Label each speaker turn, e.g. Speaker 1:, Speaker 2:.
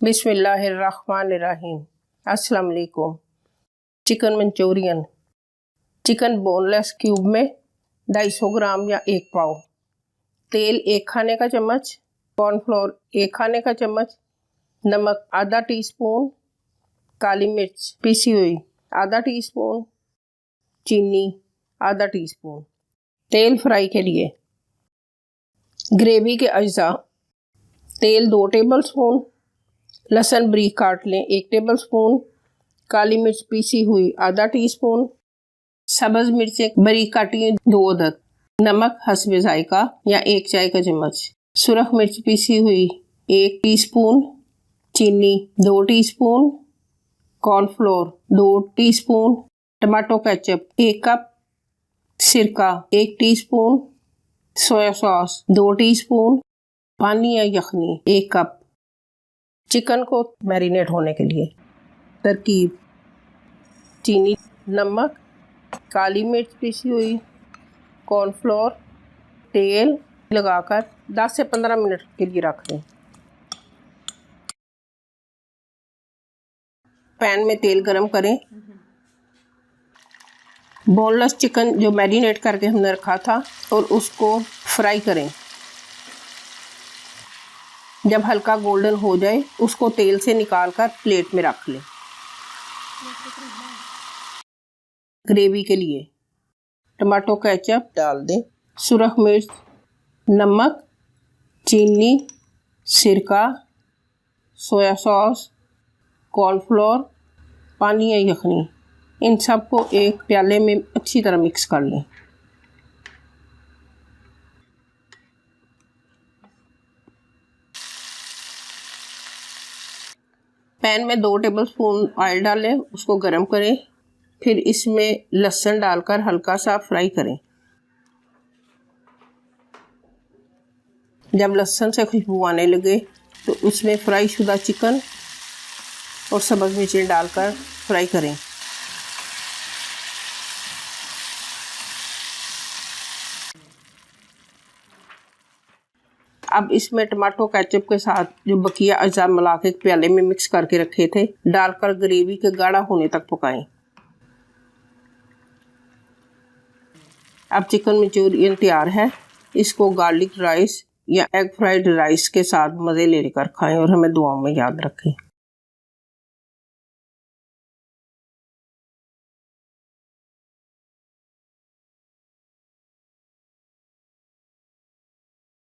Speaker 1: बिस्मिल्लाहिर्रहमानिर्रहीम। अस्सलाम वालेकुम। Chicken Manchurian. Chicken boneless cube में 250 ग्राम या 1 पाव, तेल 1 खाने का चम्मच, कॉर्नफ्लोर 1 खाने का चम्मच, नमक आधा टीस्पून, काली मिर्च पीसी हुई आधा टीस्पून, चीनी आधा टीस्पून। तेल फ्राई के लिए ग्रेवी के अज्जा: तेल 2 टेबलस्पून, लहसुन बारीक काट लें 1 टेबलस्पून, काली मिर्च पीसी हुई आधा टीस्पून, सब्ज़ मिर्चें बारीक काटी हुई 2 अदद, नमक हस्बे जायका या 1 चाय का चम्मच, सुरख मिर्च पीसी हुई 1 टीस्पून, चीनी 2 teaspoon, cornflour 2 teaspoon, tomato ketchup 1 cup, सिरका 1 टीस्पून, सोया सॉस 2 टीस्पून, पानी या यखनी 1 कप। चिकन को मैरिनेट होने के लिए तरकीब: चीनी, नमक, काली मिर्च पीसी हुई, कॉर्नफ्लोर, तेल लगाकर 10 से 15 मिनट के लिए रख दें। पैन में तेल गरम करें। बोनलेस चिकन जो मैरिनेट करके हमने रखा था और उसको फ्राई करें। जब हल्का गोल्डन हो जाए उसको तेल से निकालकर प्लेट में रख लें। ग्रेवी के लिए टमाटो केचप डाल दें, सुरख मिर्च, नमक, चीनी, सिरका, सोया सॉस, कॉर्नफ्लोर, पानी या यखनी, इन सबको एक प्याले में अच्छी तरह मिक्स कर लें। पैन में 2 टेबलस्पून ऑयल डालें, उसको गरम करें, फिर इसमें लहसुन डालकर हल्का सा फ्राई करें। जब लहसुन से खुशबू आने लगे तो उसमें फ्राई शुदा चिकन और सब्ज़ मिर्चें डालकर फ्राई करें। अब इसमें टमाटो केचप के साथ जो बकिया अज्जा मिला के प्याले में मिक्स करके रखे थे डालकर ग्रेवी के गाढ़ा होने तक पकाएं। अब चिकन मंचूरियन तैयार है। इसको गार्लिक राइस या एग फ्राइड राइस के साथ मज़े लेकर खाएं और हमें दुआओं में याद रखें।